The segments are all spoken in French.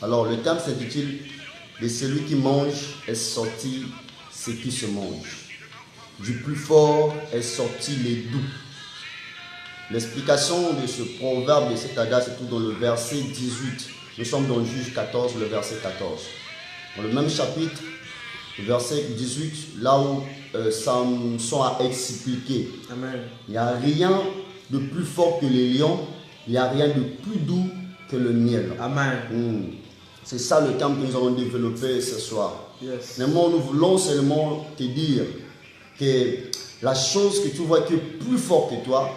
Alors, le thème s'intitule « De celui qui mange est sorti ce qui se mange. Du plus fort est sorti les doux. » L'explication de ce proverbe, de cet adage, c'est tout dans le verset 18. Nous sommes dans le Juge 14, le verset 14. Dans le même chapitre, le verset 18, là où Samson a expliqué. Amen. Il n'y a rien de plus fort que les lions, il n'y a rien de plus doux que le miel. Amen. C'est ça le thème que nous allons développer ce soir. Yes. Mais moi, nous voulons seulement te dire que la chose que tu vois qui est plus fort que toi,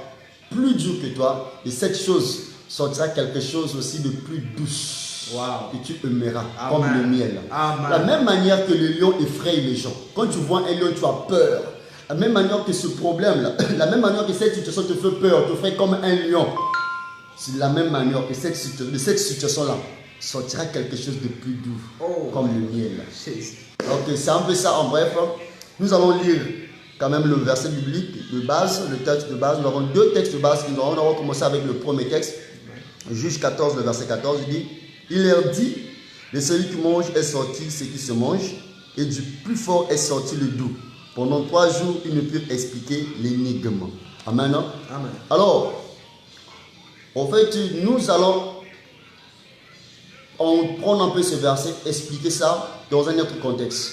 plus dur que toi, et cette chose sortira quelque chose aussi de plus douce. Wow. Que tu aimeras, Amen. comme le miel. Amen. La même manière que le lion effraie les gens. Quand tu vois un lion, tu as peur. La même manière que ce problème-là, la même manière que cette situation te fait peur, te fait comme un lion. C'est la même manière que de cette situation-là sortira quelque chose de plus doux, comme le miel. Donc c'est un peu ça en bref. Nous allons lire quand même le verset biblique de base, le texte de base. Nous avons deux textes de base. Nous allons commencer avec le premier texte. Juge 14, le verset 14, il dit: il leur dit, de celui qui mange est sorti ce qui se mange, et du plus fort est sorti le doux. Pendant 3 jours, ils ne purent expliquer l'énigme. Amen. Amen. Alors, en fait, nous allons prendre un peu ce verset, expliquer ça dans un autre contexte.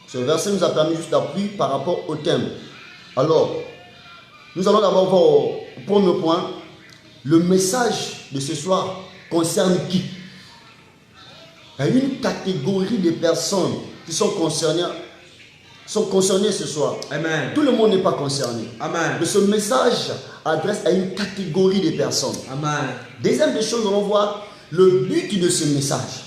Ce verset nous a permis juste d'appui par rapport au thème. Alors, nous allons d'abord voir au premier point, le message de ce soir concerne qui? Il y a une catégorie de personnes qui sont concernées ce soir. Amen. Tout le monde n'est pas concerné. Amen. Mais ce message adresse à une catégorie de personnes. Amen. Deuxième des choses, on va voir le but de ce message.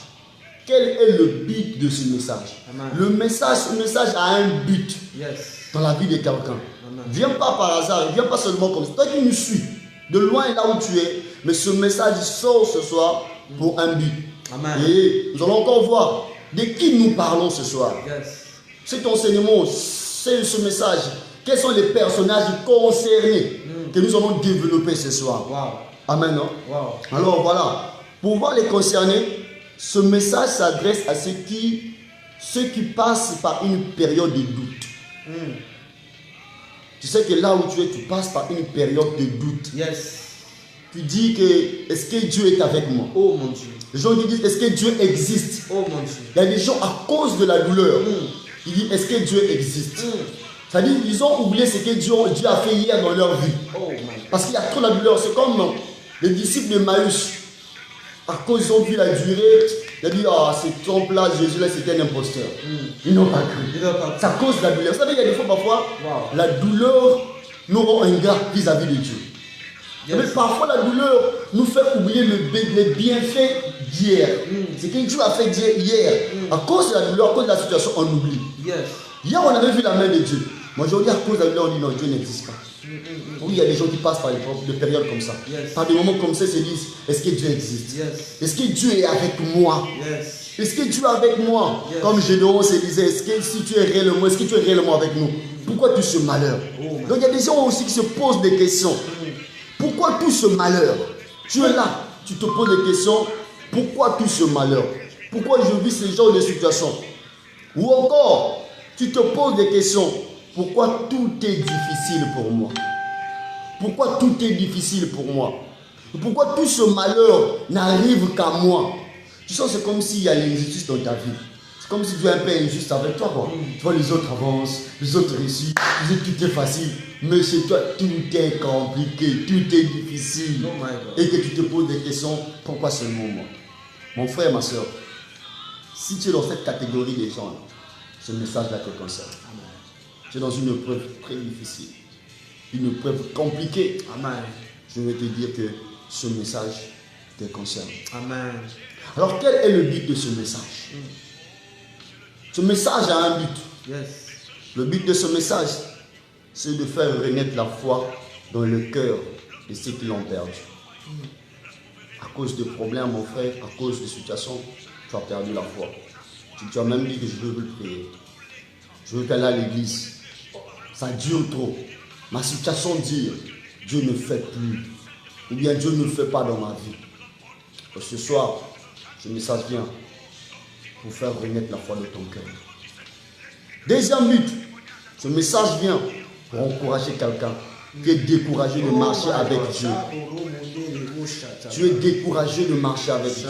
Quel est le but de ce message? Amen. Le message a un but Yes. dans la vie de quelqu'un. Amen. Viens pas par hasard, viens pas seulement comme ça. Toi qui nous suis, de loin là où tu es, mais ce message sort ce soir pour un but. Amen. Et nous allons encore voir de qui nous parlons ce soir. Yes. Cet enseignement, c'est ce message. Quels sont les personnages concernés que nous allons développer ce soir? Wow. Amen. Non? Wow. Alors voilà, pour voir les concernés, ce message s'adresse à ceux qui passent par une période de doute. Tu sais que là où tu es, tu passes par une période de doute. Yes. Tu dis que, est-ce que Dieu est avec moi? Oh mon Dieu. Les gens qui disent, est-ce que Dieu existe? Oh mon Dieu. Il y a des gens à cause de la douleur, ils disent, est-ce que Dieu existe? C'est-à-dire, ils ont oublié ce que Dieu a fait hier dans leur vie. Oh my God. Parce qu'il y a trop de douleur. C'est comme les disciples de Maüs. À cause ils ont vu la durée, ils ont dit, ah, cet homme-là, Jésus, là, c'était un imposteur. Ils n'ont pas cru. C'est à cause de la douleur. Vous savez, il y a des fois, parfois, Wow. la douleur nous rend ingrats vis-à-vis de Dieu. Yes. Mais parfois, la douleur nous fait oublier les bienfaits d'hier. Ce que Dieu a fait hier. À cause de la douleur, à cause de la situation, on oublie. Yes. Hier, on avait vu la main de Dieu. Mais aujourd'hui, à cause de la douleur, on dit non, Dieu n'existe pas. Oui, il y a des gens qui passent par des périodes comme ça. Yes. Par des moments comme ça, ils se disent, est-ce que Dieu existe? Yes. Est-ce que Dieu est avec moi? Yes. Est-ce que Dieu est avec moi? Yes. Comme Gédéon se disait, est-ce que si tu es réellement, est-ce que tu es réellement avec nous? Pourquoi tout ce malheur? Donc il y a des gens aussi qui se posent des questions. Pourquoi tout ce malheur? Tu es là, tu te poses des questions. Pourquoi tout ce malheur? Pourquoi je vis ce genre de situation? Ou encore, tu te poses des questions. Pourquoi tout est difficile pour moi? Pourquoi tout est difficile pour moi? Pourquoi tout ce malheur n'arrive qu'à moi? Tu sens, c'est comme s'il y a l'injustice dans ta vie. C'est comme si tu es un peu injuste avec toi. Quoi. Tu vois, les autres avancent, les autres réussissent, tout est facile. Mais chez toi, tout est compliqué, tout est difficile. Oh my God. Et que tu te poses des questions, pourquoi seulement moi? Mon frère, ma soeur, si tu es dans cette catégorie des gens, ce message-là te concerne. Tu es dans une épreuve très difficile, une épreuve compliquée. Amen. Je vais te dire que ce message te concerne. Amen. Alors, quel est le but de ce message? Ce message a un but. Yes. Le but de ce message, c'est de faire renaître la foi dans le cœur de ceux qui l'ont perdu. À cause de problèmes, mon frère, à cause de situations, tu as perdu la foi. Tu as même dit que je veux prier. Je veux aller à l'église. Ça dure trop. Ma situation dit, Dieu ne fait plus. Ou bien Dieu ne fait pas dans ma vie. Et ce soir, Ce message vient pour faire renaître la foi de ton cœur. Deuxième but, ce message vient pour encourager quelqu'un qui est découragé de marcher avec Dieu. Tu es découragé de marcher avec Dieu.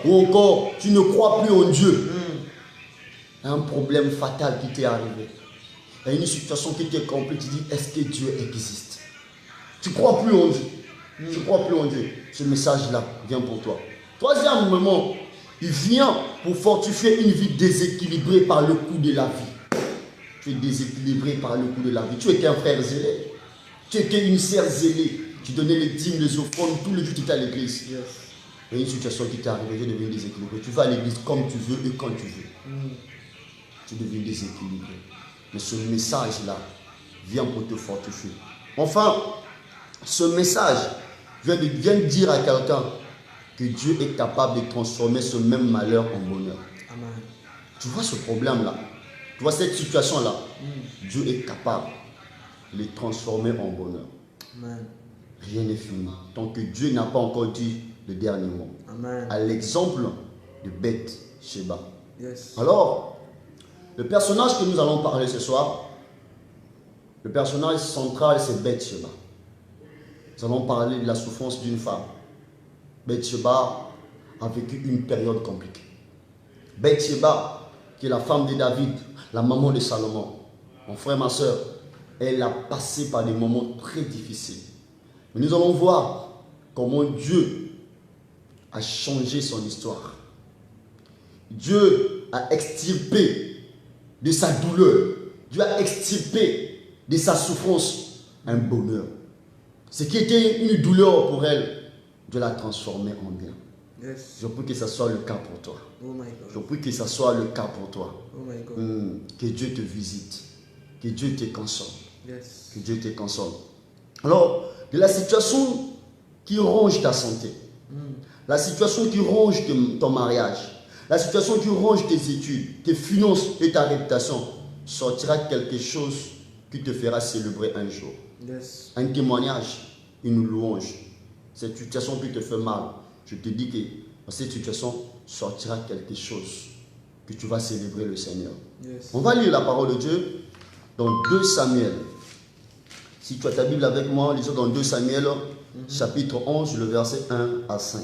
Ou encore, tu ne crois plus en Dieu. Un problème fatal qui t'est arrivé. Il y a une situation qui t'est compliquée. Tu dis, est-ce que Dieu existe? Tu ne crois plus en Dieu. Tu ne crois plus en Dieu. Ce message-là vient pour toi. Troisième moment, il vient pour fortifier une vie déséquilibrée par le coup de la vie. Tu es déséquilibré par le coup de la vie. Tu étais un frère zélé. Tu étais une sœur zélée. Tu donnais les dîmes, les offrandes, tous les jours tu étais à l'église. Yes. Il y a une situation qui t'est arrivée, tu deviens déséquilibré. Tu vas à l'église comme tu veux et quand tu veux. Tu deviens déséquilibré. Mais ce message-là vient pour te fortifier. Enfin, ce message vient de dire à quelqu'un que Dieu est capable de transformer ce même malheur en bonheur. Amen. Tu vois ce problème-là, tu vois cette situation-là, Dieu est capable de les transformer en bonheur. Amen. Rien n'est fini. Tant que Dieu n'a pas encore dit le dernier mot. Amen. À l'exemple de Bathsheba. Yes. Alors, le personnage que nous allons parler ce soir, le personnage central, c'est Bathsheba. Nous allons parler de la souffrance d'une femme. Bathsheba a vécu une période compliquée. Bathsheba, qui est la femme de David, la maman de Salomon, mon frère, ma soeur, elle a passé par des moments très difficiles. Mais nous allons voir comment Dieu a changé son histoire. Dieu a extirpé de sa douleur, Dieu a extirpé de sa souffrance un bonheur. Ce qui était une douleur pour elle, Dieu l'a transformé en bien. Yes. Je prie que ce soit le cas pour toi. Oh my God. Je prie que ce soit le cas pour toi. Oh my God. Que Dieu te visite, que Dieu te console. Yes. Que Dieu te console. Alors, de la situation qui ronge ta santé, la situation qui ronge ton mariage, la situation qui ronge tes études, tes finances et ta réputation, sortira quelque chose qui te fera célébrer un jour. Yes. Un témoignage, une louange. Cette situation qui te fait mal, je te dis que dans cette situation sortira quelque chose que tu vas célébrer le Seigneur. Yes. On va lire la parole de Dieu dans 2 Samuel. Si tu as ta Bible avec moi, lisons dans 2 Samuel, chapitre 11, le verset 1 à 5.